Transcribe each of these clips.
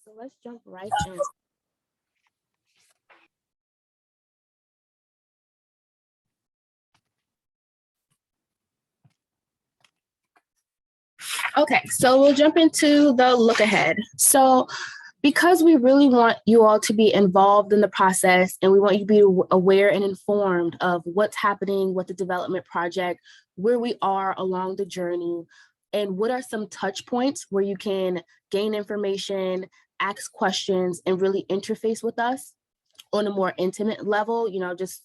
So let's jump right in. Okay, so we'll jump into the look ahead. So because we really want you all to be involved in the process and we want you to be aware and informed of what's happening with the development project, where we are along the journey, and what are some touch points where you can gain information, ask questions, and really interface with us on a more intimate level, just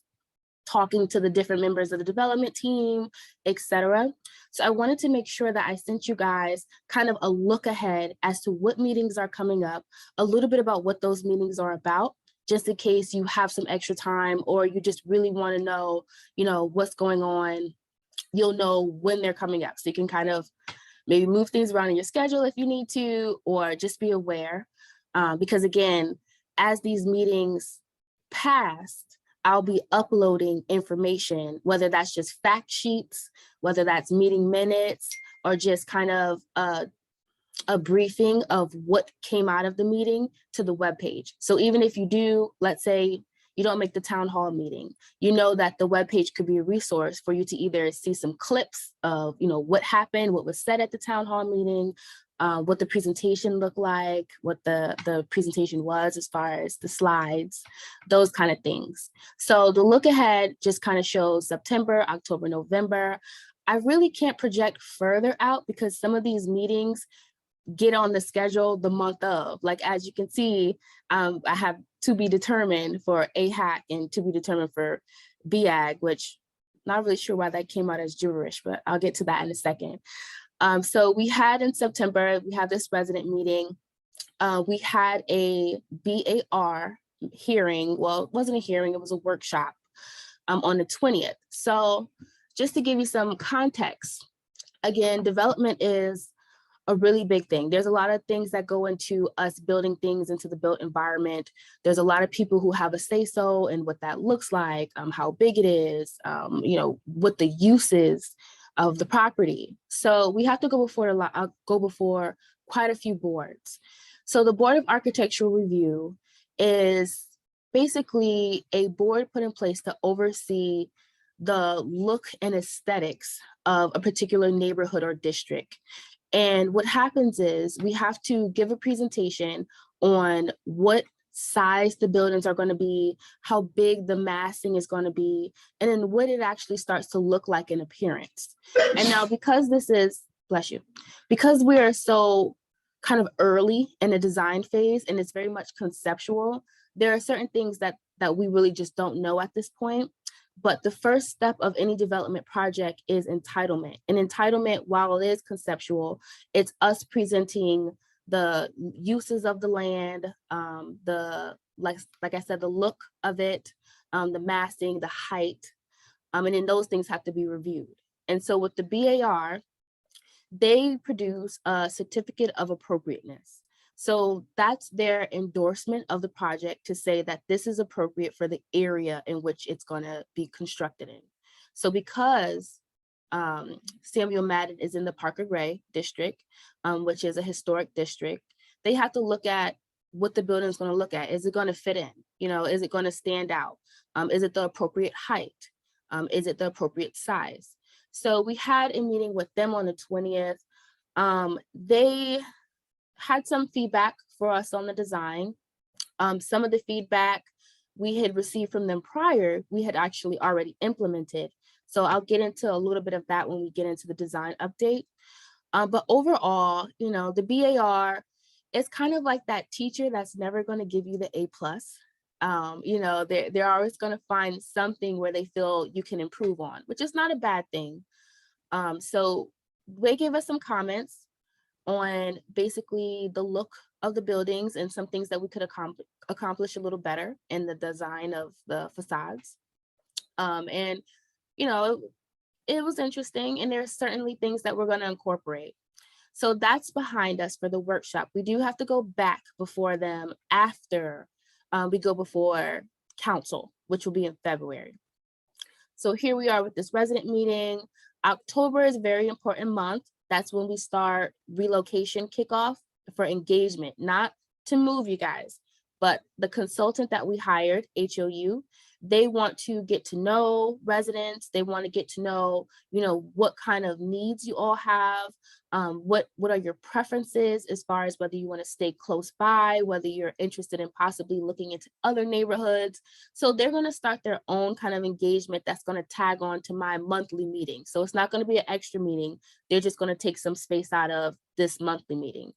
talking to the different members of the development team, etc. So I wanted to make sure that I sent you guys kind of a look ahead as to what meetings are coming up, a little bit about what those meetings are about, just in case you have some extra time or you just really want to know, what's going on. You'll know when they're coming up. So you can kind of maybe move things around in your schedule if you need to, or just be aware. Because again, as these meetings pass, I'll be uploading information, whether that's just fact sheets, whether that's meeting minutes, or just kind of a briefing of what came out of the meeting to the webpage. So even if you do, let's say you don't make the town hall meeting, you know that the webpage could be a resource for you to either see some clips of, what happened, what was said at the town hall meeting, what the presentation looked like, what the presentation was as far as the slides, those kind of things. So the look ahead just kind of shows September, October, November. I really can't project further out because some of these meetings get on the schedule the month of. Like, as you can see, I have to be determined for AHAC and to be determined for BAG, which not really sure why that came out as gibberish, but I'll get to that in a second. So we had in September, we had this resident meeting. We had a BAR hearing. Well, it wasn't a hearing, it was a workshop on the 20th. So just to give you some context, again, development is a really big thing. There's a lot of things that go into us building things into the built environment. There's a lot of people who have a say-so in what that looks like, how big it is, what the use is of the property. So we have to go before quite a few boards. So the Board of Architectural Review is basically a board put in place to oversee the look and aesthetics of a particular neighborhood or district. And what happens is we have to give a presentation on what size the buildings are going to be, how big the massing is going to be, and then what it actually starts to look like in appearance. And now, because this is, bless you, because we are so kind of early in the design phase and it's very much conceptual, there are certain things that we really just don't know at this point. But the first step of any development project is entitlement. And entitlement, while it is conceptual, it's us presenting the uses of the land, like I said, the look of it, the massing, the height, and then those things have to be reviewed. And so with the BAR, they produce a certificate of appropriateness. So that's their endorsement of the project to say that this is appropriate for the area in which it's going to be constructed in. So because Samuel Madden is in the Parker Gray district, which is a historic district, they have to look at what the building is going to look at. Is it going to fit in? Is it going to stand out? Is it the appropriate height? Is it the appropriate size? So we had a meeting with them on the 20th. They had some feedback for us on the design. Some of the feedback we had received from them prior, we had actually already implemented. So I'll get into a little bit of that when we get into the design update. But overall, the BAR is kind of like that teacher that's never going to give you the A+. They're always going to find something where they feel you can improve on, which is not a bad thing. So they gave us some comments on basically the look of the buildings and some things that we could accomplish a little better in the design of the facades. And, it was interesting, and there's certainly things that we're going to incorporate. So that's behind us for the workshop. We do have to go back before them after we go before council, which will be in February. So here we are with this resident meeting. October is a very important month. That's when we start relocation kickoff for engagement, not to move you guys. But the consultant that we hired, HOU, they want to get to know residents. They want to get to know, what kind of needs you all have. What are your preferences as far as whether you want to stay close by, whether you're interested in possibly looking into other neighborhoods. So they're going to start their own kind of engagement that's going to tag on to my monthly meeting. So it's not going to be an extra meeting. They're just going to take some space out of this monthly meeting.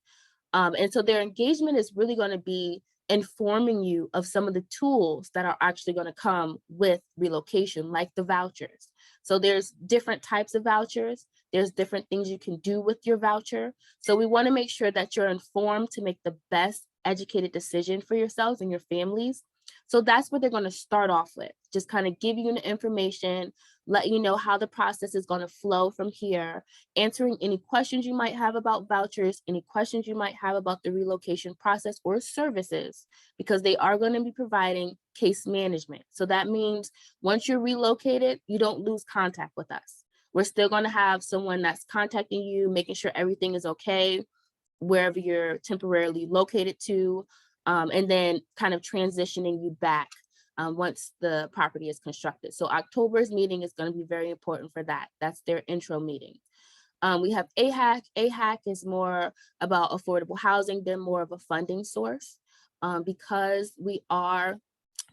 And so their engagement is really going to be informing you of some of the tools that are actually going to come with relocation, like the vouchers. So there's different types of vouchers. There's different things you can do with your voucher. So we want to make sure that you're informed to make the best educated decision for yourselves and your families. So that's what they're going to start off with, just kind of give you the information, let you know how the process is going to flow from here, answering any questions you might have about vouchers, any questions you might have about the relocation process or services, because they are going to be providing case management. So that means once you're relocated, you don't lose contact with us. We're still going to have someone that's contacting you, making sure everything is okay wherever you're temporarily located to, and then kind of transitioning you back once the property is constructed. So October's meeting is going to be very important for that. That's their intro meeting. We have AHAC. AHAC is more about affordable housing. They're more of a funding source. Because we are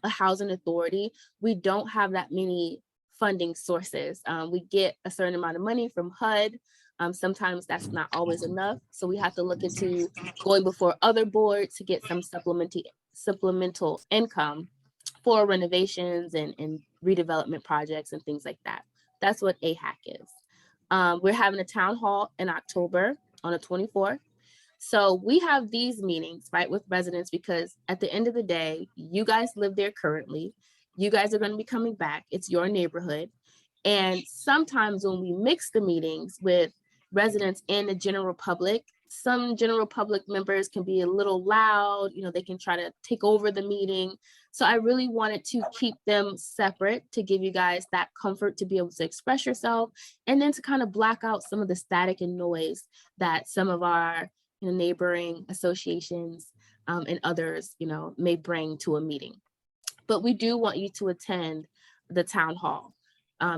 a housing authority, we don't have that many funding sources. We get a certain amount of money from HUD. Sometimes that's not always enough. So we have to look into going before other boards to get some supplemental income for renovations and redevelopment projects and things like that. That's what AHAC is. We're having a town hall in October on the 24th. So we have these meetings, right, with residents, because at the end of the day, you guys live there currently. You guys are going to be coming back. It's your neighborhood. And sometimes when we mix the meetings with residents and the general public, some general public members can be a little loud, they can try to take over the meeting. So I really wanted to keep them separate to give you guys that comfort to be able to express yourself, and then to kind of block out some of the static and noise that some of our neighboring associations and others, may bring to a meeting. But we do want you to attend the town hall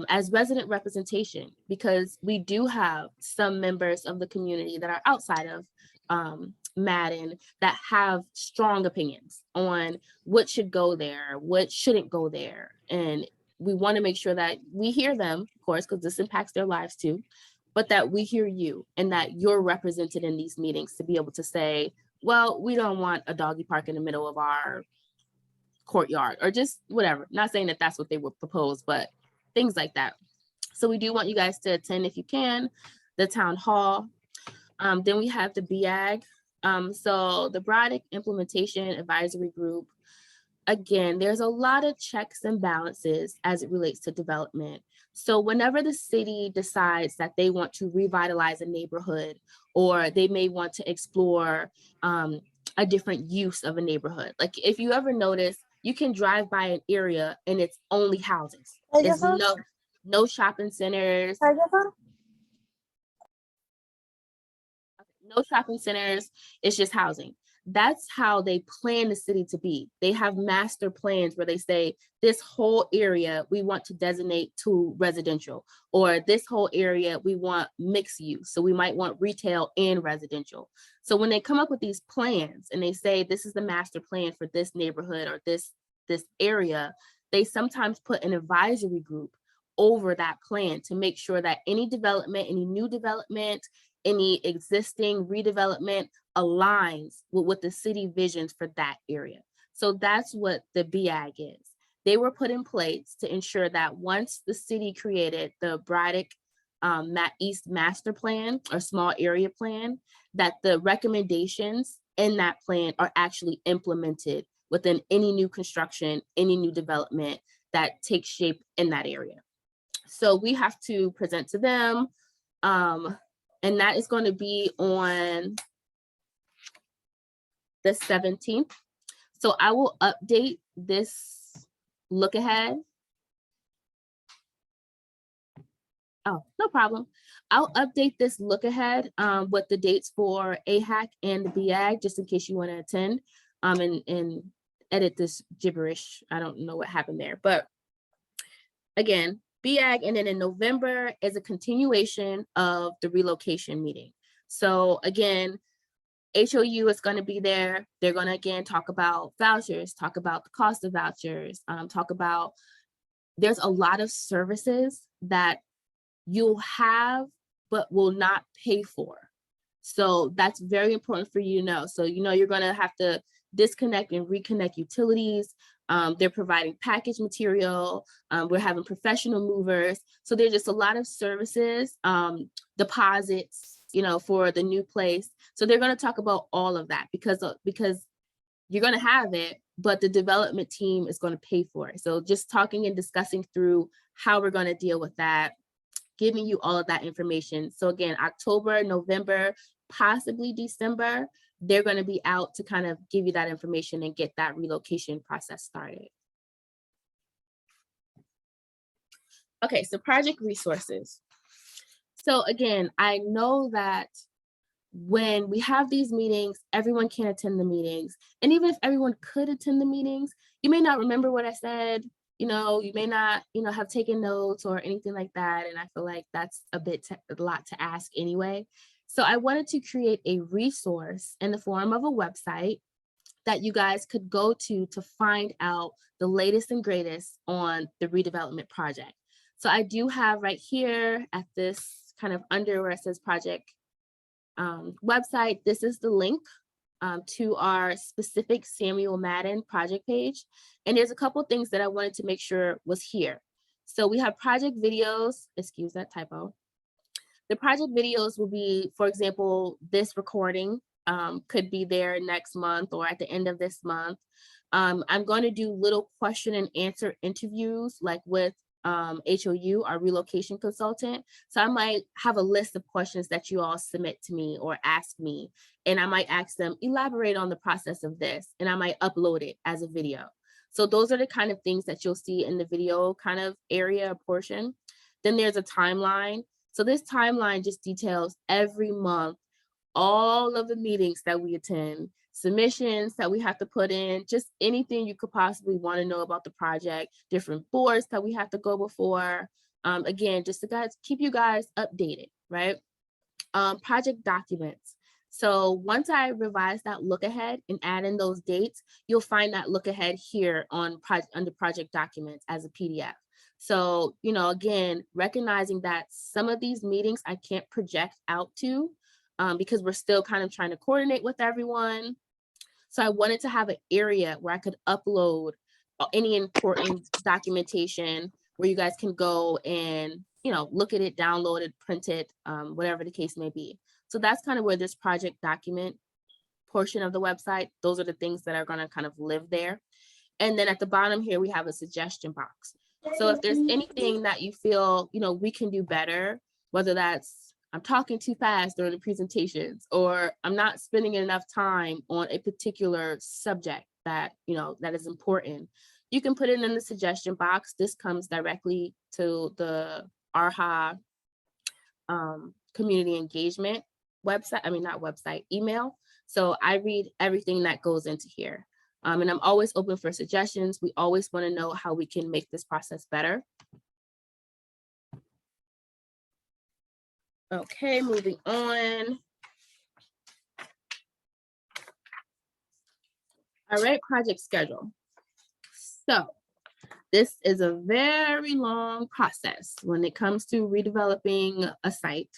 as resident representation, because we do have some members of the community that are outside of Madden that have strong opinions on what should go there, what shouldn't go there. And we want to make sure that we hear them, of course, because this impacts their lives too, but that we hear you and that you're represented in these meetings to be able to say, well, we don't want a doggy park in the middle of our courtyard, or just whatever. Not saying that that's what they would propose, but things like that. So we do want you guys to attend, if you can, the town hall. Then we have the BAG. So the Braddock Implementation Advisory Group. Again, there's a lot of checks and balances as it relates to development. So whenever the city decides that they want to revitalize a neighborhood, or they may want to explore a different use of a neighborhood. Like if you ever notice, you can drive by an area and it's only houses. There's no shopping centers. No shopping centers, it's just housing. That's how they plan the city to be. They have master plans where they say, this whole area we want to designate to residential, or this whole area we want mixed use. So we might want retail and residential. So when they come up with these plans and they say, this is the master plan for this neighborhood or this area, they sometimes put an advisory group over that plan to make sure that any development, any new development, any existing redevelopment aligns with what the city visions for that area. So that's what the BAG is. They were put in place to ensure that once the city created the Braddock East Master Plan or Small Area Plan, that the recommendations in that plan are actually implemented within any new construction, any new development that takes shape in that area. So we have to present to them, and that is going to be on the 17th. So I will update this look ahead. Oh, no problem. I'll update this look ahead with the dates for AHAC and the BAG, just in case you want to attend and edit this gibberish. I don't know what happened there, but again, BAG, and then in November is a continuation of the relocation meeting. So again, HOU is going to be there. They're going to again talk about vouchers, talk about the cost of vouchers, talk about there's a lot of services that you'll have but will not pay for. So that's very important for you to know. So you're going to have to disconnect and reconnect utilities. They're providing package material. We're having professional movers. So there's just a lot of services, deposits, for the new place. So they're going to talk about all of that because you're going to have it, but the development team is going to pay for it. So just talking and discussing through how we're going to deal with that, giving you all of that information. So again, October, November, possibly December, they're going to be out to kind of give you that information and get that relocation process started. Okay, so project resources. So again, I know that when we have these meetings, everyone can't attend the meetings. And even if everyone could attend the meetings, you may not remember what I said. You may not, have taken notes or anything like that. And I feel like that's a lot to ask anyway. So I wanted to create a resource in the form of a website that you guys could go to find out the latest and greatest on the redevelopment project. So I do have right here at this kind of under where it says project website, this is the link to our specific Samuel Madden project page. And there's a couple of things that I wanted to make sure was here. So we have project videos, excuse that typo. The project videos will be, for example, this recording could be there next month or at the end of this month. I'm going to do little question and answer interviews like with HOU, our relocation consultant. So I might have a list of questions that you all submit to me or ask me, and I might ask them, elaborate on the process of this, and I might upload it as a video. So those are the kind of things that you'll see in the video kind of area or portion. Then there's a timeline. So this timeline just details every month, all of the meetings that we attend, submissions that we have to put in, just anything you could possibly want to know about the project, different boards that we have to go before. Again, just to keep you guys updated, right? Project documents. So once I revise that look ahead and add in those dates, you'll find that look ahead here on under project documents as a PDF. So, again, recognizing that some of these meetings I can't project out to because we're still kind of trying to coordinate with everyone. So I wanted to have an area where I could upload any important documentation where you guys can go and, look at it, download it, print it, whatever the case may be. So that's kind of where this project document portion of the website, those are the things that are going to kind of live there. And then at the bottom here, we have a suggestion box. So if there's anything that you feel, we can do better, whether that's I'm talking too fast during the presentations, or I'm not spending enough time on a particular subject that, that is important, you can put it in the suggestion box. This comes directly to the ARHA community engagement website, email. So I read everything that goes into here. And I'm always open for suggestions. We always want to know how we can make this process better. Okay, moving on. All right, project schedule. So this is a very long process when it comes to redeveloping a site,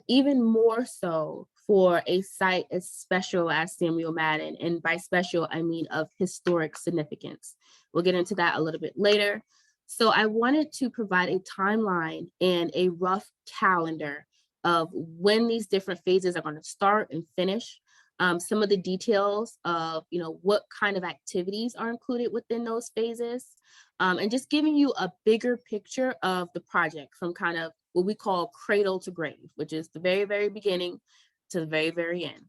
even more so for a site as special as Samuel Madden. And by special, I mean of historic significance. We'll get into that a little bit later. So I wanted to provide a timeline and a rough calendar of when these different phases are going to start and finish. Some of the details of, what kind of activities are included within those phases, and just giving you a bigger picture of the project from kind of what we call cradle to grave, which is the very, very beginning to the very, very end.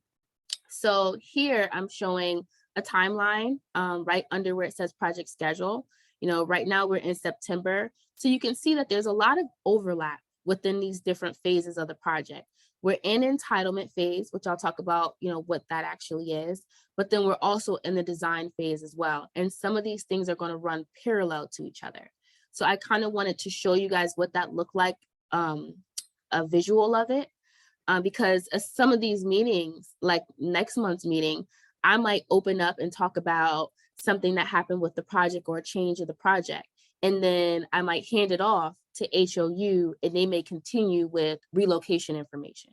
So here I'm showing a timeline right under where it says project schedule. Right now we're in September. So you can see that there's a lot of overlap within these different phases of the project. We're in entitlement phase, which I'll talk about, what that actually is, but then we're also in the design phase as well. And some of these things are going to run parallel to each other. So I kind of wanted to show you guys what that looked like, a visual of it, because some of these meetings, like next month's meeting, I might open up and talk about something that happened with the project or a change of the project. And then I might hand it off to HOU and they may continue with relocation information.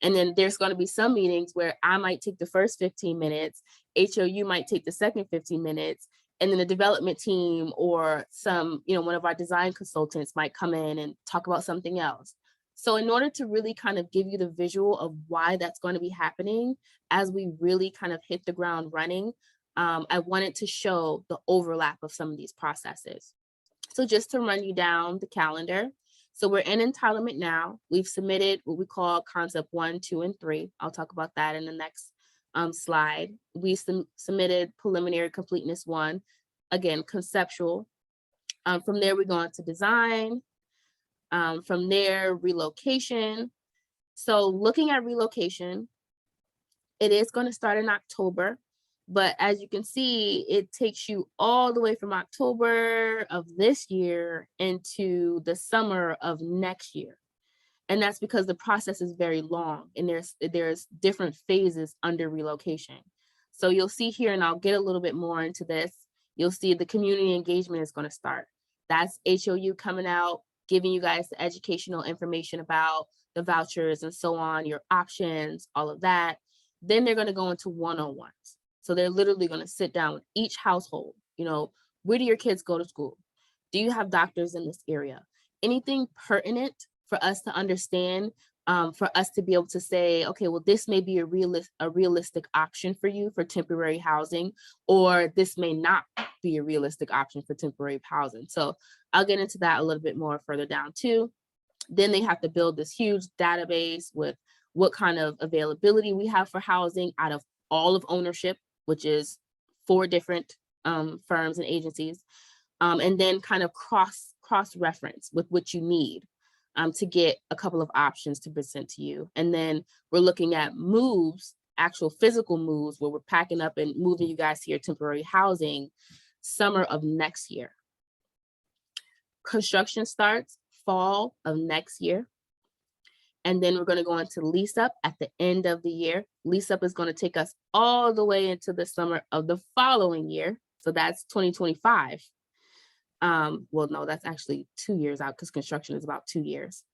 And then there's going to be some meetings where I might take the first 15 minutes, HOU might take the second 15 minutes, and then the development team or one of our design consultants might come in and talk about something else. So in order to really kind of give you the visual of why that's going to be happening as we really kind of hit the ground running, I wanted to show the overlap of some of these processes. So just to run you down the calendar. So we're in entitlement now. We've submitted what we call concept 1, 2, and 3. I'll talk about that in the next slide. We submitted preliminary completeness 1, again, conceptual. From there, we go on to design. From there, relocation. So looking at relocation, it is going to start in October. But as you can see, it takes you all the way from October of this year into the summer of next year. And that's because the process is very long and there's different phases under relocation. So you'll see here, and I'll get a little bit more into this, you'll see the community engagement is going to start. That's HOU coming out, giving you guys the educational information about the vouchers and so on, your options, all of that. Then they're going to go into one-on-ones. So they're literally going to sit down with each household. Where do your kids go to school? Do you have doctors in this area? Anything pertinent for us to understand, for us to be able to say, okay, well, this may be a realistic option for you for temporary housing, or this may not be a realistic option for temporary housing. So I'll get into that a little bit more further down too. Then they have to build this huge database with what kind of availability we have for housing out of all of ownership, which is 4 different firms and agencies, and then kind of cross-reference with what you need to get a couple of options to present to you. And then we're looking at moves, actual physical moves, where we're packing up and moving you guys to your temporary housing summer of next year. Construction starts fall of next year. And then we're going to go into lease up at the end of the year. Lease up is going to take us all the way into the summer of the following year. So that's 2025. Well, no, that's actually 2 years out because construction is about 2 years.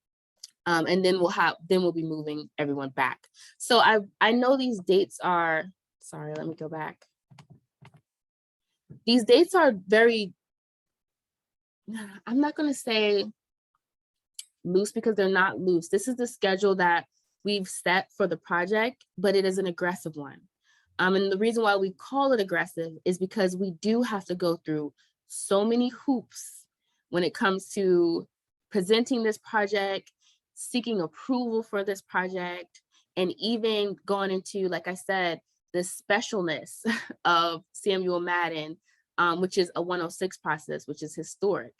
And then we'll be moving everyone back. So I know these dates are, sorry, let me go back. These dates are very, I'm not going to say loose because they're not loose. This is the schedule that we've set for the project, but it is an aggressive one. And the reason why we call it aggressive is because we do have to go through so many hoops when it comes to presenting this project, seeking approval for this project, and even going into, like I said, the specialness of Samuel Madden, which is a 106 process, which is historic.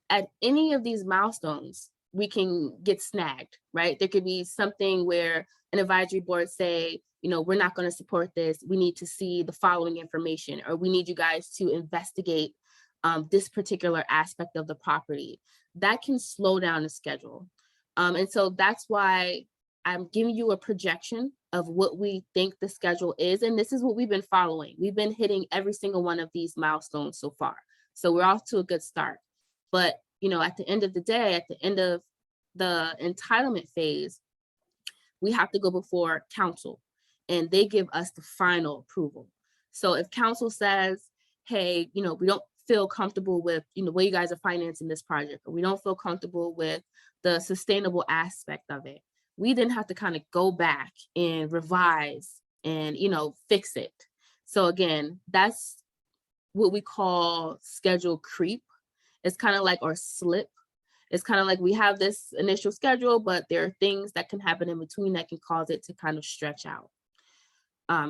At any of these milestones, we can get snagged, right? There could be something where an advisory board say, we're not going to support this. We need to see the following information, or we need you guys to investigate this particular aspect of the property. That can slow down the schedule. And so that's why I'm giving you a projection of what we think the schedule is. And this is what we've been following. We've been hitting every single one of these milestones so far. So we're off to a good start. But at the end of the day, at the end of the entitlement phase, we have to go before council and they give us the final approval. So if council says, hey, we don't feel comfortable with the way you guys are financing this project, or we don't feel comfortable with the sustainable aspect of it, we then have to kind of go back and revise and fix it. So again, that's what we call schedule creep. It's kind of like, or slip. It's kind of like we have this initial schedule, but there are things that can happen in between that can cause it to kind of stretch out.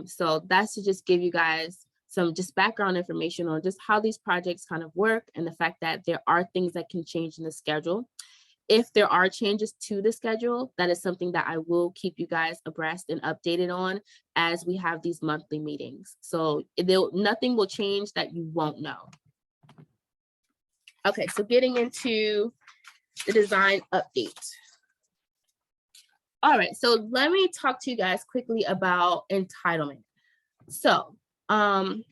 So that's to just give you guys some just background information on just how these projects kind of work and the fact that there are things that can change in the schedule. if there are changes to the schedule, that is something that I will keep you guys abreast and updated on as we have these monthly meetings. So nothing will change that you won't know. Okay, so getting into the design update. All right, so let me talk to you guys quickly about entitlement. So the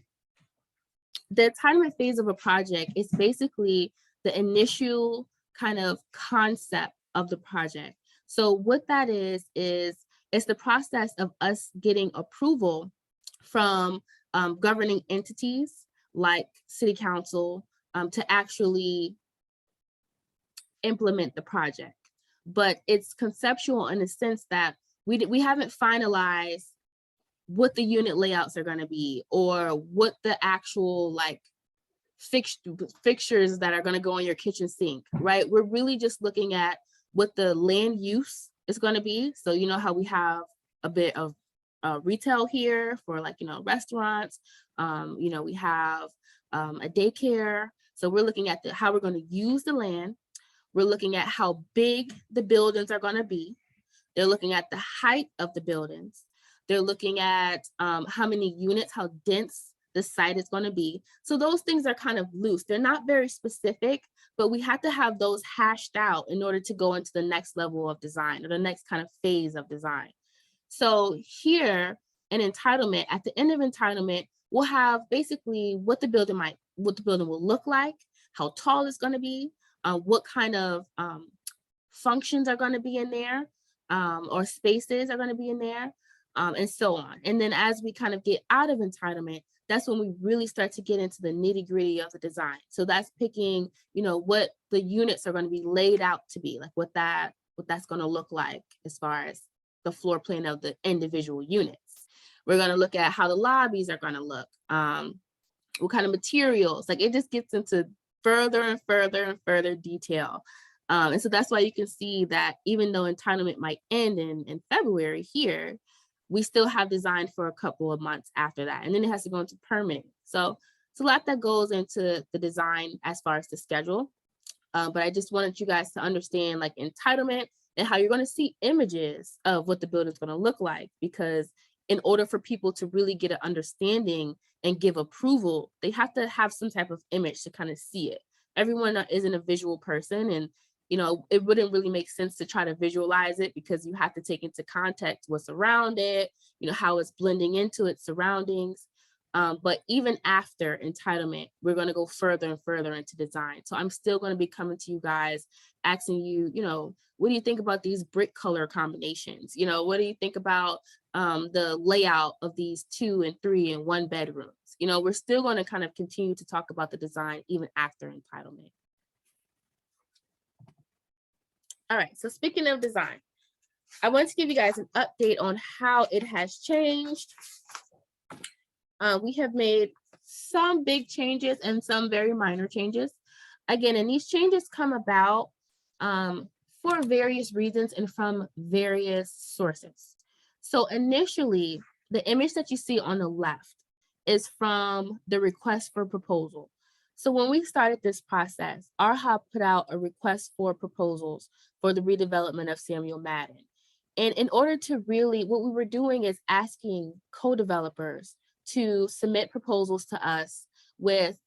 entitlement phase of a project is basically the initial kind of concept of the project. So what that is it's the process of us getting approval from governing entities like city council to actually implement the project. But it's conceptual in the sense that we haven't finalized what the unit layouts are going to be, or what the actual like fixtures that are going to go in your kitchen sink, right? We're really just looking at what the land use is going to be. So you know how we have a bit of retail here for like, you know, restaurants, you know, we have a daycare. So we're looking at how we're going to use the land. We're looking at how big the buildings are going to be. They're looking at the height of the buildings. They're looking at how many units, how dense the site is going to be. So those things are kind of loose. They're not very specific, but we have to have those hashed out in order to go into the next level of design, or the next kind of phase of design. So here in entitlement, at the end of entitlement, we'll have basically what the building will look like, how tall it's going to be, what kind of functions are going to be in there, or spaces are going to be in there, and so on. And then as we kind of get out of entitlement, that's when we really start to get into the nitty gritty of the design. So that's picking, you know, what the units are going to be laid out to be, like what that's going to look like as far as the floor plan of the individual units. We're going to look at how the lobbies are going to look, what kind of materials, like it just gets into further and further and further detail. And so that's why you can see that even though entitlement might end in February here, we still have design for a couple of months after that. And then it has to go into permitting. So it's a lot that goes into the design as far as the schedule. But I just wanted you guys to understand like entitlement and how you're going to see images of what the building's going to look like, because in order for people to really get an understanding and give approval, they have to have some type of image to kind of see it. Everyone isn't a visual person, and you know, it wouldn't really make sense to try to visualize it because you have to take into context what's around it, you know, how it's blending into its surroundings. But even after entitlement, we're going to go further and further into design. So I'm still going to be coming to you guys, asking you, you know, what do you think about these brick color combinations? You know, what do you think about the layout of these 2 and 3 and 1 bedrooms? You know, we're still going to kind of continue to talk about the design even after entitlement. All right, so speaking of design, I want to give you guys an update on how it has changed. We have made some big changes and some very minor changes. Again, and these changes come about for various reasons and from various sources. So initially, the image that you see on the left is from the request for proposal. So when we started this process, our hub put out a request for proposals for the redevelopment of Samuel Madden. And in order to really, what we were doing is asking co-developers to submit proposals to us with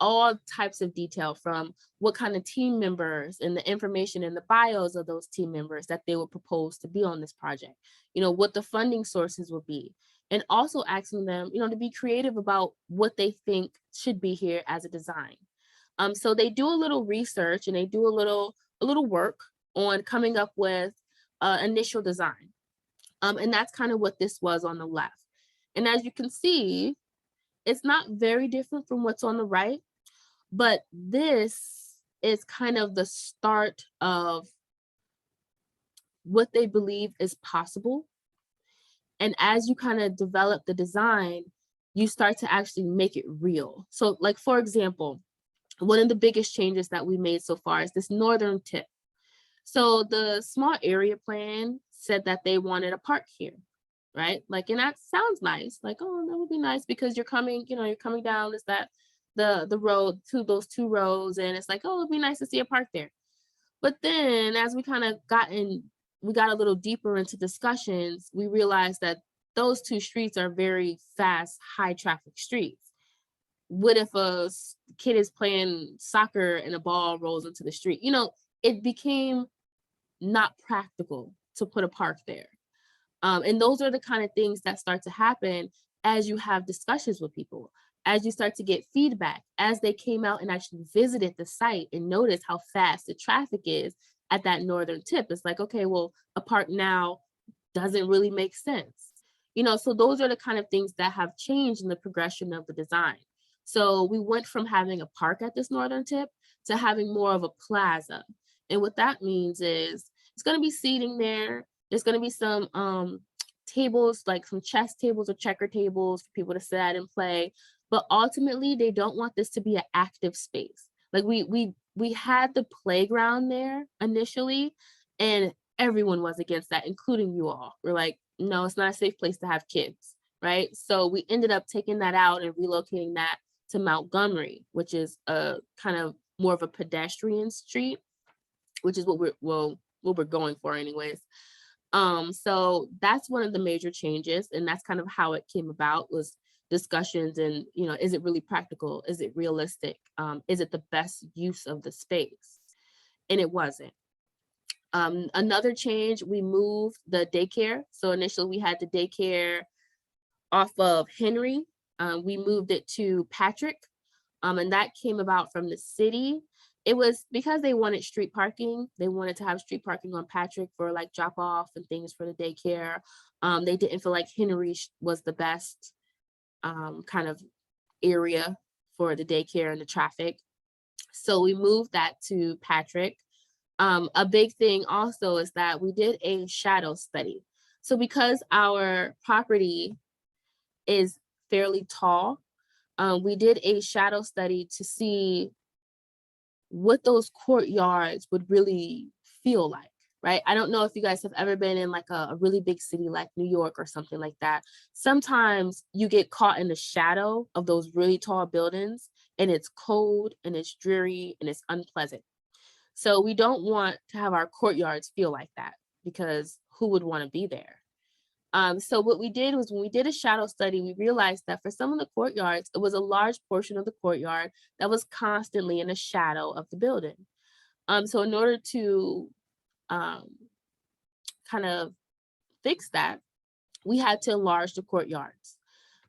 all types of detail, from what kind of team members and the information in the bios of those team members that they would propose to be on this project, you know, what the funding sources would be, and also asking them, you know, to be creative about what they think should be here as a design. So they do a little research and they do a little work on coming up with initial design. And that's kind of what this was on the left. And as you can see, it's not very different from what's on the right, but this is kind of the start of what they believe is possible. And as you kind of develop the design, you start to actually make it real. So like, for example, one of the biggest changes that we made so far is this northern tip. So the small area plan said that they wanted a park here, right? Like, and that sounds nice. Like, oh, that would be nice because you're coming, you know, you're coming down, is that the road to those 2 roads, and it's like, oh, it'd be nice to see a park there. But then as we kind of we got a little deeper into discussions, we realized that those two streets are very fast, high traffic streets. What if kid is playing soccer and a ball rolls into the street? It became not practical to put a park there. And those are the kind of things that start to happen as you have discussions with people, as you start to get feedback, as they came out and actually visited the site and noticed how fast the traffic is at that northern tip. It's like, okay, well, a park now doesn't really make sense. So those are the kind of things that have changed in the progression of the design. So we went from having a park at this northern tip to having more of a plaza. And what that means is it's going to be seating there. There's going to be some tables, like some chess tables or checker tables for people to sit at and play. But ultimately, they don't want this to be an active space. Like we had the playground there initially, and everyone was against that, including you all. We're like, no, it's not a safe place to have kids, right? So we ended up taking that out and relocating that to Montgomery, which is a kind of more of a pedestrian street, which is what we're going for anyways. So that's one of the major changes, and that's kind of how it came about, was discussions and, is it really practical? Is it realistic? Is it the best use of the space? And it wasn't. Another change, we moved the daycare. So initially we had the daycare off of Henry. We moved it to Patrick, and that came about from the city. It was because they wanted street parking. They wanted to have street parking on Patrick for like drop off and things for the daycare. They didn't feel like Henry was the best kind of area for the daycare and the traffic. So we moved that to Patrick. A big thing also is that we did a shadow study. So because our property is fairly tall, we did a shadow study to see what those courtyards would really feel like, right? I don't know if you guys have ever been in like a really big city like New York or something like that. Sometimes you get caught in the shadow of those really tall buildings, and it's cold and it's dreary and it's unpleasant. So we don't want to have our courtyards feel like that, because who would want to be there? So what we did was, when we did a shadow study, we realized that for some of the courtyards, it was a large portion of the courtyard that was constantly in the shadow of the building. So in order to kind of fix that, we had to enlarge the courtyards,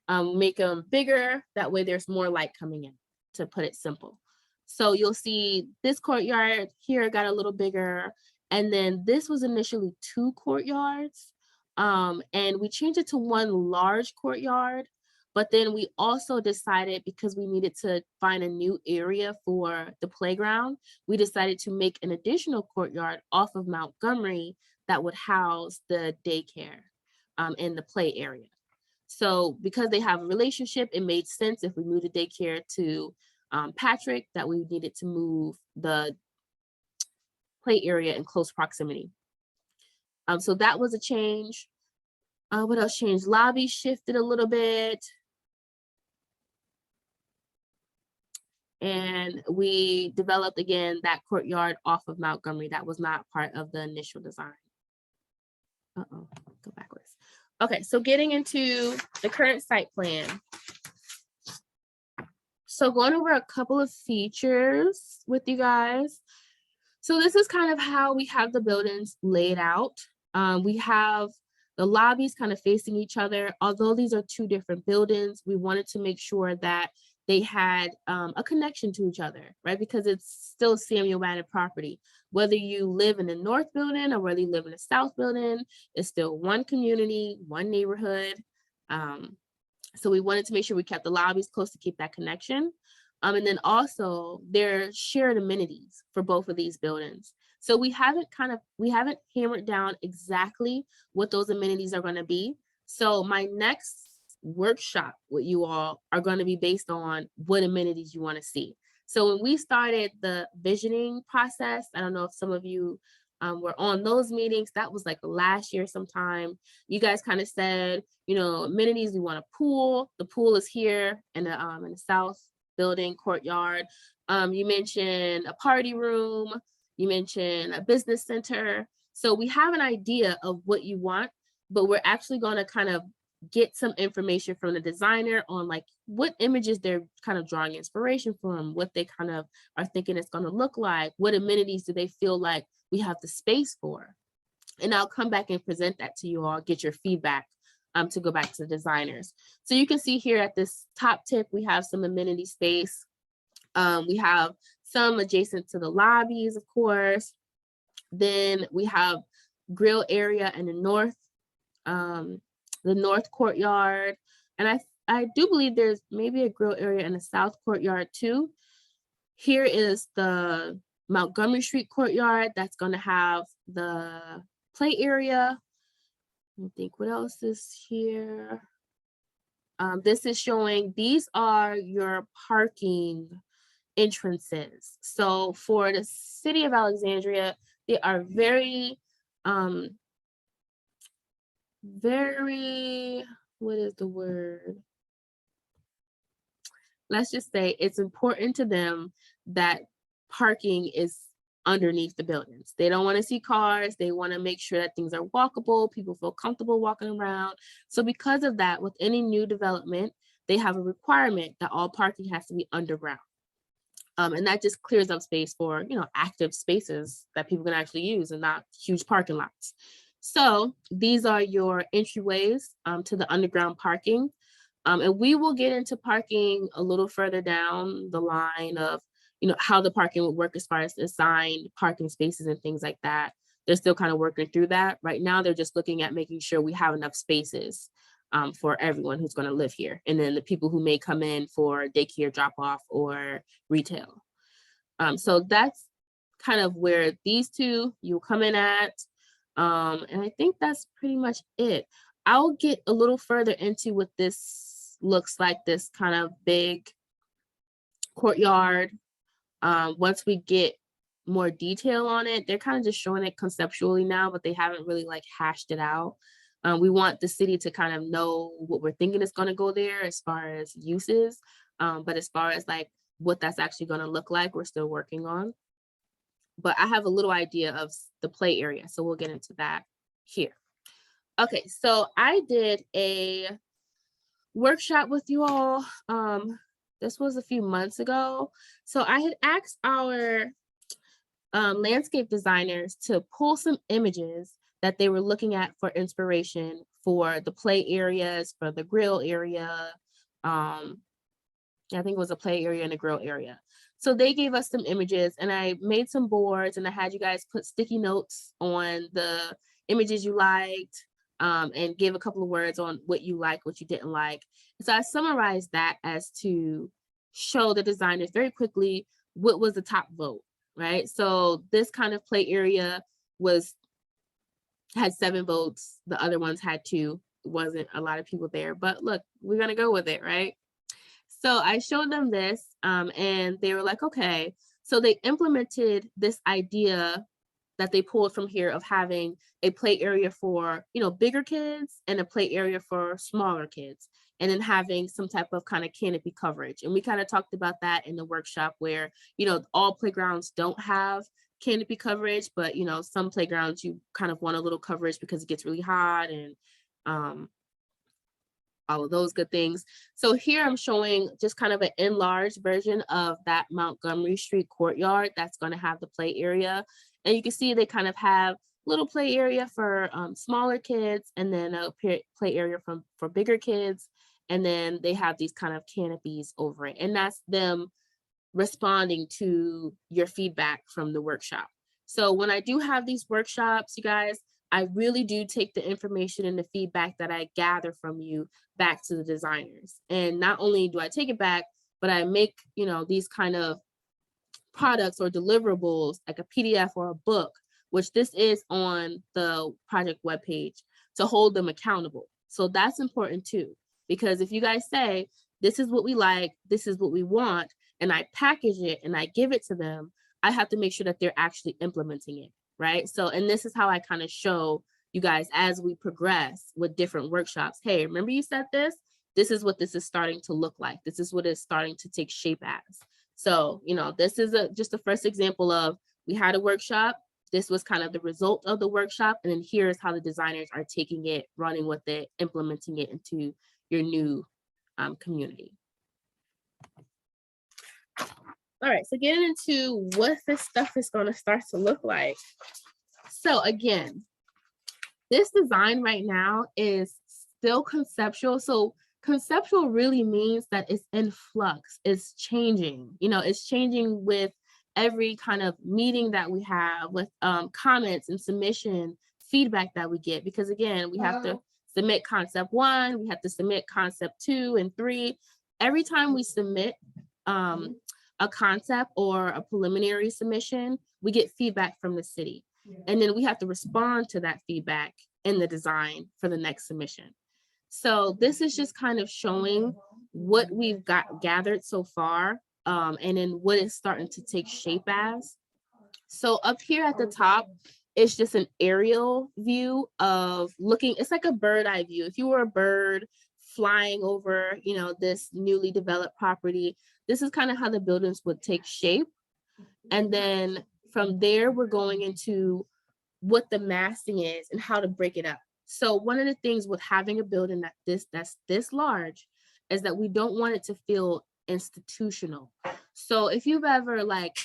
make them bigger. That way there's more light coming in, to put it simple. So you'll see this courtyard here got a little bigger. And then this was initially 2 courtyards. And we changed it to 1 large courtyard, but then we also decided, because we needed to find a new area for the playground, we decided to make an additional courtyard off of Montgomery that would house the daycare and the play area. So because they have a relationship, it made sense, if we moved the daycare to Patrick, that we needed to move the play area in close proximity. So that was a change. What else changed? Lobby shifted a little bit. And we developed, again, that courtyard off of Montgomery. That was not part of the initial design. Go backwards. Okay, so getting into the current site plan. So going over a couple of features with you guys. So this is kind of how we have the buildings laid out. We have the lobbies kind of facing each other. Although these are 2 different buildings, we wanted to make sure that they had a connection to each other, right? Because it's still Samuel Madden property. Whether you live in the north building or whether you live in the south building, it's still one community, one neighborhood. So we wanted to make sure we kept the lobbies close to keep that connection. And then also there are shared amenities for both of these buildings. So we haven't hammered down exactly what those amenities are going to be. So my next workshop with you all are going to be based on what amenities you want to see. So when we started the visioning process, I don't know if some of you were on those meetings. That was like last year sometime. You guys kind of said, amenities, we want a pool. The pool is here in the south building courtyard. You mentioned a party room. You mentioned a business center. So we have an idea of what you want, but we're actually going to kind of get some information from the designer on like what images they're kind of drawing inspiration from, what they kind of are thinking it's going to look like, what amenities do they feel like we have the space for. And I'll come back and present that to you all, get your feedback to go back to the designers. So you can see here at this top tip, we have some amenity space. We have some adjacent to the lobbies, of course. Then we have grill area in the north courtyard. And I do believe there's maybe a grill area in the south courtyard too. Here is the Montgomery Street courtyard that's going to have the play area. I think what else is here. This is showing these are your parking entrances. So for the city of Alexandria, they are very, what is the word? Let's just say it's important to them that parking is underneath the buildings. They don't want to see cars. They want to make sure that things are walkable. People feel comfortable walking around. So because of that, with any new development, they have a requirement that all parking has to be underground. And that just clears up space for, active spaces that people can actually use and not huge parking lots. So these are your entryways to the underground parking. And we will get into parking a little further down the line of, how the parking would work as far as assigned parking spaces and things like that. They're still kind of working through that. Right now, they're just looking at making sure we have enough spaces for everyone who's going to live here. And then the people who may come in for daycare drop off or retail. So that's kind of where these two you'll come in at. And I think that's pretty much it. I'll get a little further into what this looks like, this kind of big courtyard. Once we get more detail on it, they're kind of just showing it conceptually now, but they haven't really like hashed it out. We want the city to kind of know what we're thinking is going to go there as far as uses. But as far as like what that's actually going to look like, we're still working on. But I have a little idea of the play area, so we'll get into that here. Okay, so I did a workshop with you all. This was a few months ago. So I had asked our landscape designers to pull some images that they were looking at for inspiration for the play areas, for the grill area. I think it was a play area and a grill area. So they gave us some images and I made some boards and I had you guys put sticky notes on the images you liked and give a couple of words on what you liked, what you didn't like. So I summarized that as to show the designers very quickly what was the top vote, right? So this kind of play area had 7 votes. The other ones had 2. It wasn't a lot of people there, but look, we're gonna go with it, right? So I showed them this and they were like, okay. So they implemented this idea that they pulled from here of having a play area for, bigger kids and a play area for smaller kids, and then having some type of kind of canopy coverage. And we kind of talked about that in the workshop where, all playgrounds don't have canopy coverage, but, some playgrounds you kind of want a little coverage because it gets really hot and all of those good things. So here I'm showing just kind of an enlarged version of that Montgomery Street courtyard that's going to have the play area. And you can see they kind of have little play area for smaller kids and then a play area for bigger kids. And then they have these kind of canopies over it. And that's them responding to your feedback from the workshop. So when I do have these workshops, you guys, I really do take the information and the feedback that I gather from you back to the designers. And not only do I take it back, but I make, these kind of products or deliverables like a PDF or a book, which this is on the project webpage, to hold them accountable. So that's important too, because if you guys say, this is what we like, this is what we want, and I package it and I give it to them, I have to make sure that they're actually implementing it. Right. So, and this is how I kind of show you guys as we progress with different workshops. Hey, remember you said this? This is what this is starting to look like. This is what it's starting to take shape as. So, this is just the first example of We had a workshop. This was kind of the result of the workshop. And then here's how the designers are taking it, running with it, implementing it into your new community. All right, so getting into what this stuff is going to start to look like. So again, this design right now is still conceptual. So conceptual really means that it's in flux, it's changing. You know, it's changing with every kind of meeting that we have, with comments and submission feedback that we get, because again, we have to submit concept 1, we have to submit concept 2 and 3. Every time we submit a concept or a preliminary submission, we get feedback from the city. And then we have to respond to that feedback in the design for the next submission. So this is just kind of showing what we've got gathered so far, and then what it's starting to take shape as. So up here at the top, it's just an aerial view of looking, it's like a bird eye view. If you were a bird flying over, you know, this newly developed property, this is kind of how the buildings would take shape. And then from there, we're going into what the massing is and how to break it up. So one of the things with having a building that's this large is that we don't want it to feel institutional. So if you've ever like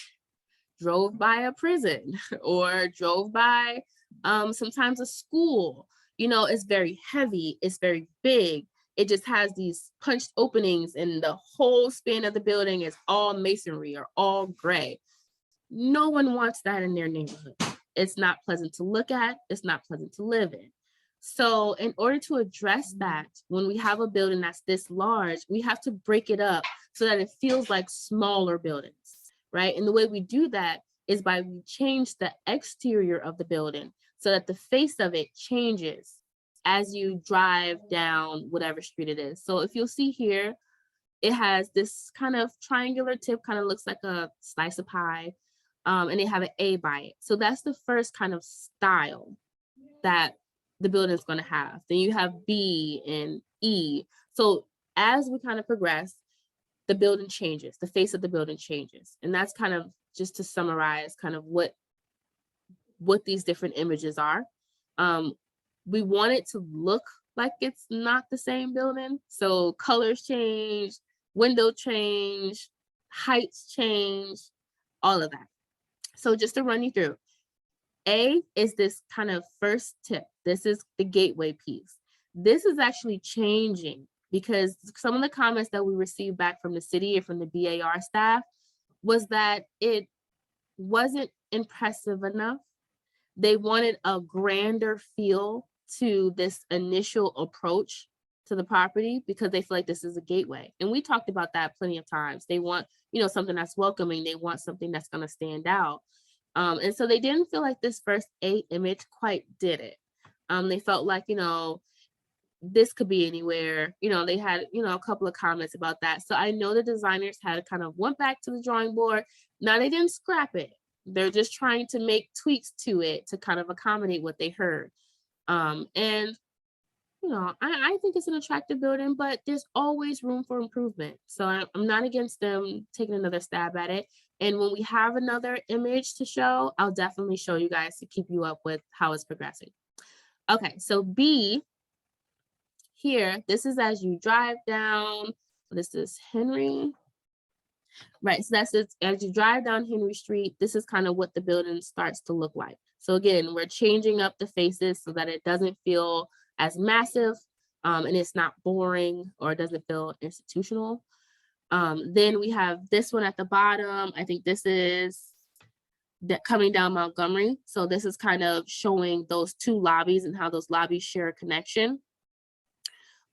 drove by a prison or drove by sometimes a school, you know, it's very heavy, it's very big. It just has these punched openings and the whole span of the building is all masonry or all gray. No one wants that in their neighborhood. It's not pleasant to look at. It's not pleasant to live in. So in order to address that, when we have a building that's this large, we have to break it up so that it feels like smaller buildings, right? And the way we do that is by we change the exterior of the building so that the face of it changes as you drive down whatever street it is. So if you'll see here, it has this kind of triangular tip, kind of looks like a slice of pie, and they have an A by it. So that's the first kind of style that the building is going to have. Then you have B and E. So as we kind of progress, the building changes, the face of the building changes. And that's kind of just to summarize kind of what these different images are. We want it to look like it's not the same building. So colors change, window change, heights change, all of that. So just to run you through, A is this kind of first tip. This is the gateway piece. This is actually changing because some of the comments that we received back from the city or from the BAR staff was that it wasn't impressive enough. They wanted a grander feel to this initial approach to the property because they feel like this is a gateway. And we talked about that plenty of times. They want, you know, something that's welcoming. They want something that's going to stand out. And so they didn't feel like this first A image quite did it. They felt like, you know, this could be anywhere. You know, they had, you know, a couple of comments about that. So I know the designers had kind of went back to the drawing board. Now they didn't scrap it. They're just trying to make tweaks to it to kind of accommodate what they heard. And, you know, I think it's an attractive building, but there's always room for improvement. So I'm not against them taking another stab at it. And when we have another image to show, I'll definitely show you guys to keep you up with how it's progressing. Okay, so B here, this is as you drive down, this is Henry. Right, so that's it. As you drive down Henry Street, this is kind of what the building starts to look like. So again, we're changing up the faces so that it doesn't feel as massive and it's not boring or it doesn't feel institutional. Then we have this one at the bottom. I think this is that coming down Montgomery. So this is kind of showing those two lobbies and how those lobbies share a connection.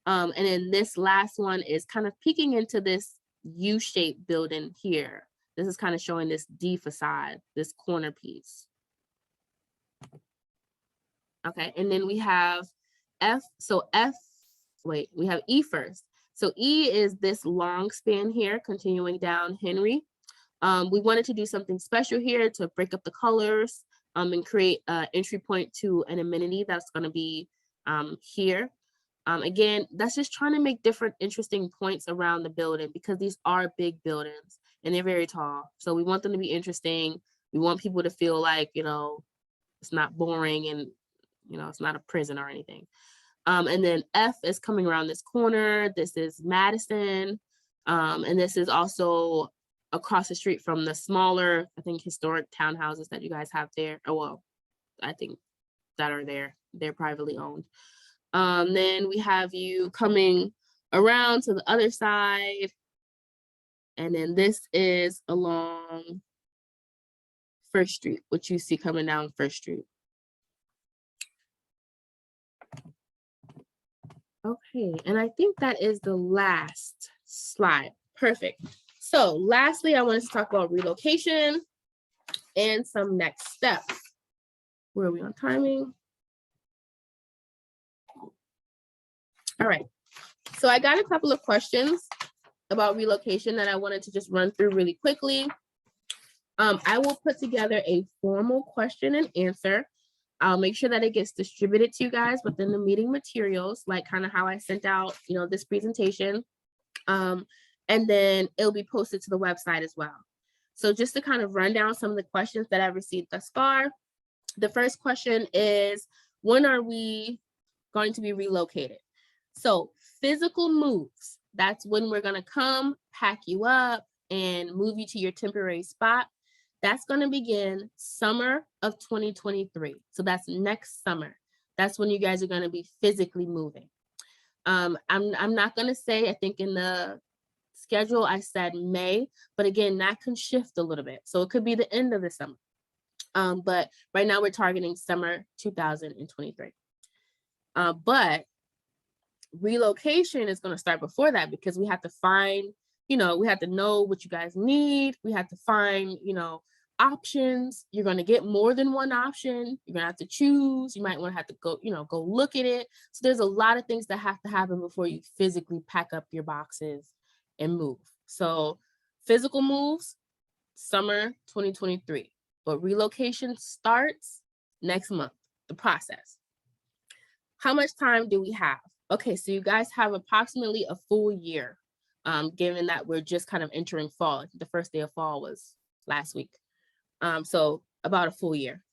And then this last one is kind of peeking into this U-shaped building here. This is kind of showing this D facade, this corner piece. Okay, and then we have F. So we have E first. So E is this long span here, continuing down Henry. We wanted to do something special here to break up the colors and create an entry point to an amenity that's going to be here. Again, that's just trying to make different interesting points around the building because these are big buildings and they're very tall. So we want them to be interesting. We want people to feel like, it's not boring and, it's not a prison or anything. And then F is coming around this corner. This is Madison. And this is also across the street from the smaller, I think, historic townhouses that you guys have there. Oh, well, I think that are there. They're privately owned. Then we have you coming around to the other side. And then this is along First Street, which you see coming down First Street. Okay, and I think that is the last slide. Perfect. So lastly, I wanted to talk about relocation and some next steps. Where are we on timing? All right. So I got a couple of questions about relocation that I wanted to just run through really quickly. I will put together a formal question and answer. I'll make sure that it gets distributed to you guys within the meeting materials, like kind of how I sent out, this presentation. And then it'll be posted to the website as well. So just to kind of run down some of the questions that I've received thus far. The first question is, when are we going to be relocated? So physical moves, that's when we're going to come, pack you up, and move you to your temporary spot. That's going to begin summer of 2023. So that's next summer. That's when you guys are going to be physically moving. I'm not going to say, I think in the schedule I said May, but again, that can shift a little bit. So it could be the end of the summer. But right now we're targeting summer 2023. But relocation is going to start before that, because we have to find, we have to know what you guys need. We have to find, options. You're going to get more than one option. You're going to have to choose. You might want to have to go, go look at it. So there's a lot of things that have to happen before you physically pack up your boxes and move. So physical moves, summer 2023, but relocation starts next month, the process. How much time do we have? Okay, so you guys have approximately a full year, given that we're just kind of entering fall. The first day of fall was last week. So about a full year.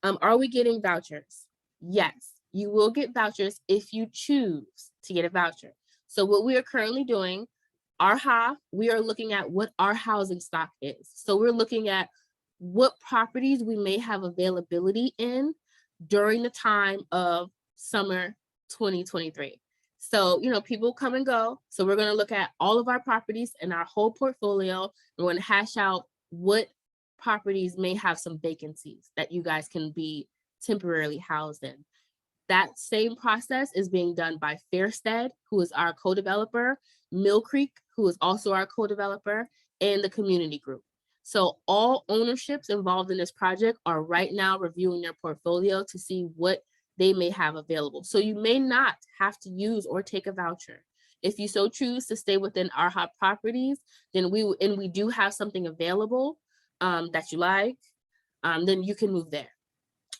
Are we getting vouchers? Yes, you will get vouchers if you choose to get a voucher. So what we are currently doing, we are looking at what our housing stock is. So we're looking at what properties we may have availability in during the time of summer 2023. So, people come and go. So we're going to look at all of our properties in our whole portfolio. We're going to hash out what properties may have some vacancies that you guys can be temporarily housed in. That same process is being done by Fairstead, who is our co-developer, Mill Creek, who is also our co-developer, and the community group. So all ownerships involved in this project are right now reviewing their portfolio to see what they may have available. So you may not have to use or take a voucher. If you so choose to stay within our hot properties, then we do have something available that you like, then you can move there.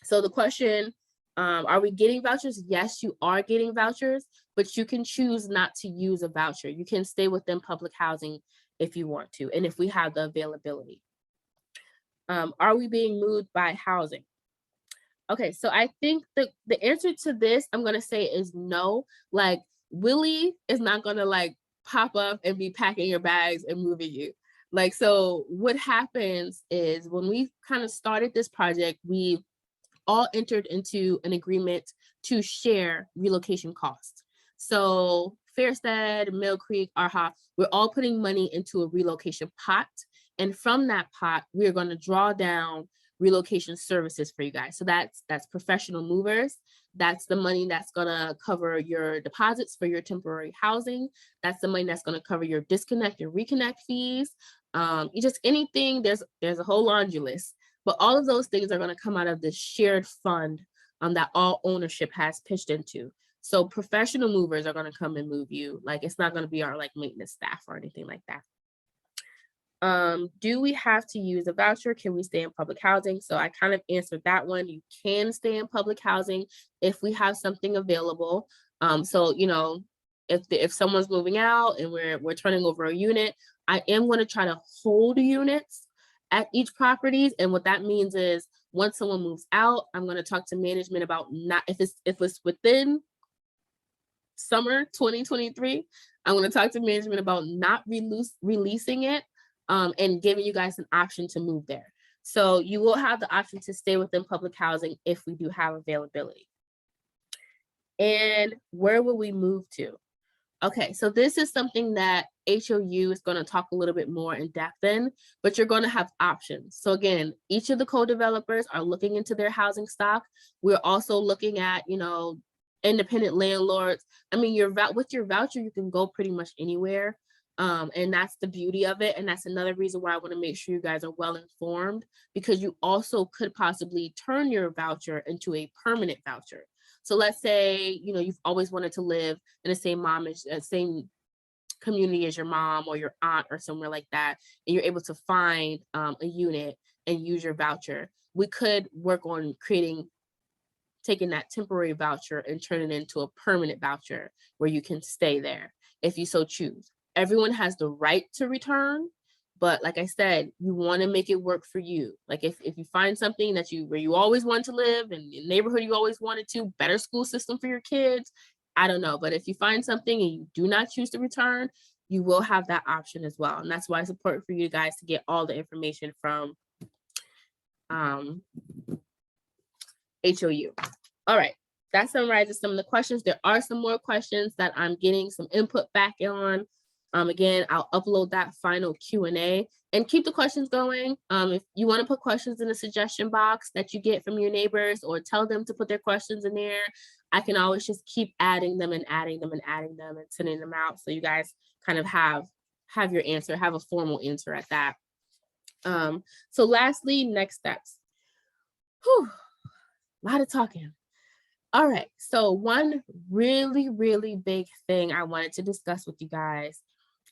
So the question, are we getting vouchers? Yes, you are getting vouchers, but you can choose not to use a voucher. You can stay within public housing if you want to, and if we have the availability. Are we being moved by housing? Okay, so I think the answer to this, I'm gonna say, is no. Like, Willie is not gonna like pop up and be packing your bags and moving you. Like, so what happens is when we kind of started this project, we all entered into an agreement to share relocation costs. So Fairstead, Mill Creek, ARHA, we're all putting money into a relocation pot. And from that pot, we're going to draw down relocation services for you guys. So that's professional movers. That's the money that's going to cover your deposits for your temporary housing. That's the money that's going to cover your disconnect and reconnect fees. Just anything, there's a whole laundry list, but all of those things are going to come out of this shared fund that all ownership has pitched into. So professional movers are going to come and move you. Like, it's not going to be our like maintenance staff or anything like that. Do we have to use a voucher? Can we stay in public housing? So I kind of answered that one. You can stay in public housing if we have something available. So, if someone's moving out and we're turning over a unit, I am going to try to hold units at each properties. And what that means is once someone moves out, I'm going to talk to management about not if it's within summer 2023, I'm going to talk to management about not releasing it and giving you guys an option to move there. So you will have the option to stay within public housing if we do have availability. And where will we move to? Okay, so this is something that HOU is going to talk a little bit more in depth in, but you're going to have options. So again, each of the co-developers are looking into their housing stock. We're also looking at, independent landlords. I mean, with your voucher, you can go pretty much anywhere. And that's the beauty of it. And that's another reason why I want to make sure you guys are well informed, because you also could possibly turn your voucher into a permanent voucher. So let's say, you've always wanted to live in the same community as your mom or your aunt or somewhere like that, and you're able to find a unit and use your voucher. We could work on taking that temporary voucher and turn it into a permanent voucher where you can stay there if you so choose. Everyone has the right to return, but like I said, you want to make it work for you. Like if you find something where you always wanted to live and in the neighborhood you always wanted to, better school system for your kids, I don't know. But if you find something and you do not choose to return, you will have that option as well. And that's why it's important for you guys to get all the information from HOU. All right, that summarizes some of the questions. There are some more questions that I'm getting some input back on. Again, I'll upload that final Q&A and keep the questions going. If you want to put questions in the suggestion box that you get from your neighbors, or tell them to put their questions in there, I can always just keep adding them and adding them and adding them and sending them out, so you guys kind of have your answer, have a formal answer at that. So lastly, next steps. Whew, a lot of talking. All right, so one really, really big thing I wanted to discuss with you guys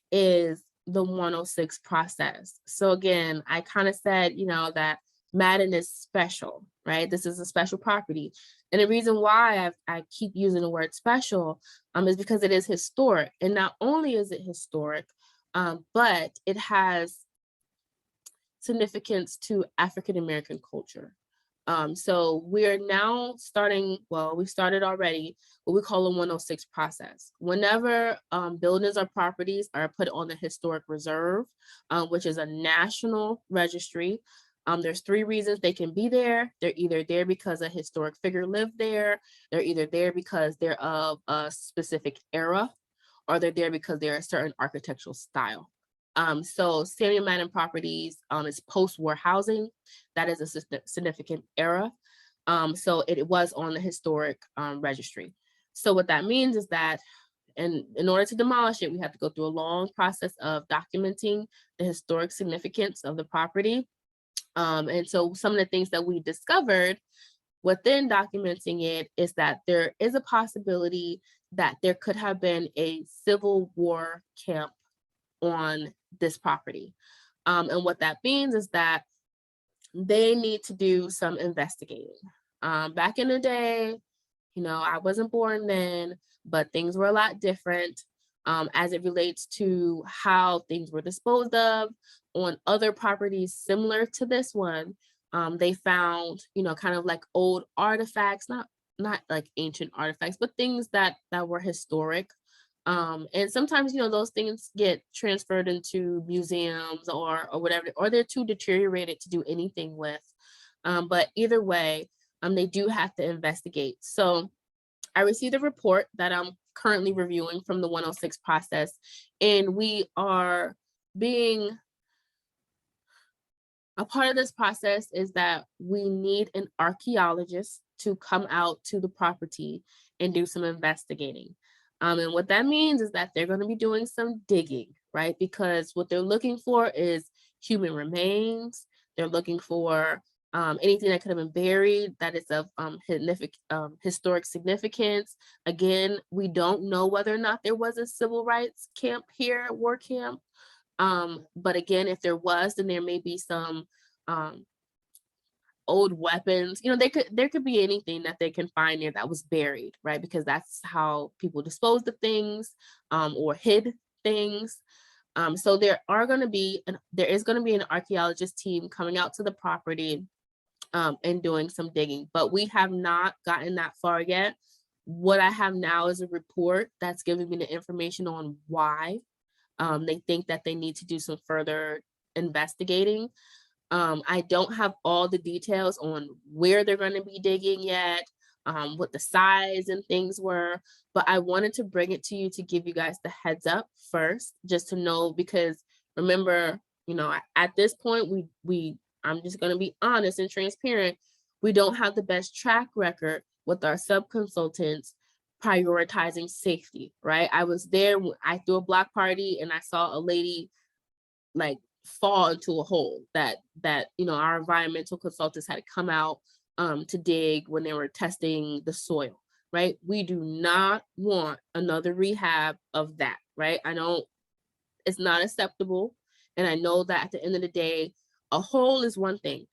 is the 106 process. So again, I kind of said, that Madden is special, right? This is a special property. And the reason why I keep using the word special is because it is historic. And not only is it historic, but it has significance to African-American culture. So we're now starting, we started already what we call a 106 process. Whenever buildings or properties are put on the historic reserve, which is a national registry, there's 3 reasons they can be there. They're either there because a historic figure lived there, they're either there because they're of a specific era, or they're there because they're a certain architectural style. So Samuel Madden Properties is post-war housing. That is a significant era. So it was on the historic registry. So what that means is that in order to demolish it, we have to go through a long process of documenting the historic significance of the property. And so some of the things that we discovered within documenting it is that there is a possibility that there could have been a Civil War camp on this property. And what that means is that they need to do some investigating. Back in the day, I wasn't born then, but things were a lot different as it relates to how things were disposed of on other properties similar to this one. They found, kind of like old artifacts, not like ancient artifacts, but things that were historic. And sometimes, those things get transferred into museums or whatever, or they're too deteriorated to do anything with. But either way, they do have to investigate. So I received a report that I'm currently reviewing from the 106 process, and we are being a part of this process is that we need an archaeologist to come out to the property and do some investigating. And what that means is that they're going to be doing some digging, right? Because what they're looking for is human remains. They're looking for anything that could have been buried that is of historic significance. Again, we don't know whether or not there was a civil rights camp here, war camp. But again, if there was, then there may be some old weapons. There could be anything that they can find there that was buried, right? Because that's how people disposed of things or hid things. So there is going to be an archaeologist team coming out to the property and doing some digging, but we have not gotten that far yet. What I have now is a report that's giving me the information on why they think that they need to do some further investigating. I don't have all the details on where they're going to be digging yet, what the size and things were, but I wanted to bring it to you to give you guys the heads up first, just to know, because remember, at this point, I'm just going to be honest and transparent. We don't have the best track record with our sub-consultants prioritizing safety, right? I was there, I threw a block party and I saw a lady like fall into a hole that our environmental consultants had to come out to dig when they were testing the soil, right? We do not want another rehab of that, right? I know it's not acceptable. And I know that at the end of the day, a hole is one thing,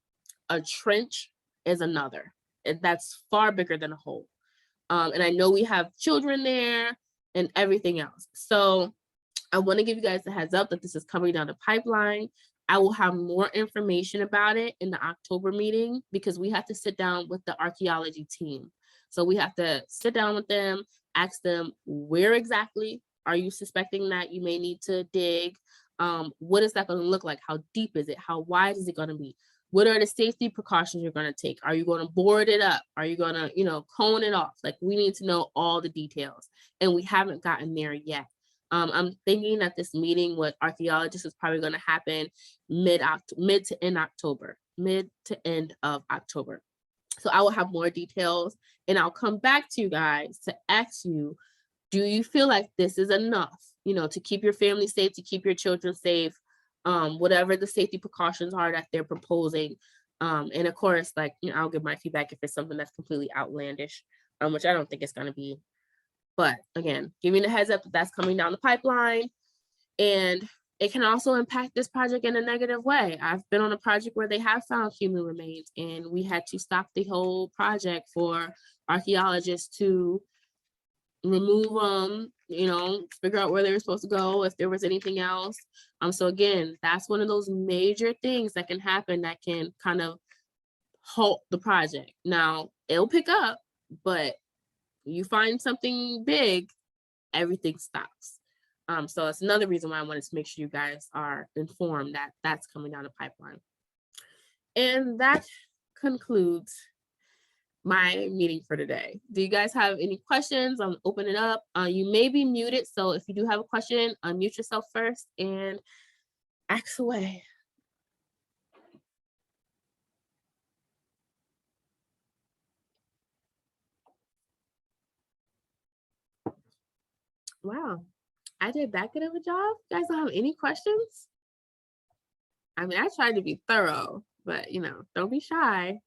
a trench is another. And that's far bigger than a hole. And I know we have children there and everything else. So I want to give you guys the heads up that this is coming down the pipeline. I will have more information about it in the October meeting, because we have to sit down with the archaeology team. So we have to sit down with them, ask them, where exactly are you suspecting that you may need to dig? What is that going to look like? How deep is it? How wide is it going to be? What are the safety precautions you're going to take? Are you going to board it up? Are you going to, cone it off? Like, we need to know all the details, and we haven't gotten there yet. I'm thinking that this meeting with archaeologists is probably going to happen mid to end of October. So I will have more details, and I'll come back to you guys to ask you, do you feel like this is enough, to keep your family safe, to keep your children safe, whatever the safety precautions are that they're proposing. And of course, I'll give my feedback if it's something that's completely outlandish, which I don't think it's going to be. But again, giving the heads up that that's coming down the pipeline, and it can also impact this project in a negative way. I've been on a project where they have found human remains, and we had to stop the whole project for archaeologists to remove them, figure out where they were supposed to go, if there was anything else. So again, that's one of those major things that can happen that can kind of halt the project. Now, it'll pick up, but you find something big, everything stops. So it's another reason why I wanted to make sure you guys are informed that that's coming down the pipeline. And that concludes my meeting for today. Do you guys have any questions? I'm opening up. You may be muted, so if you do have a question, unmute yourself first and ask away. Wow, I did that good of a job. You guys don't have any questions? I mean, I tried to be thorough, but don't be shy.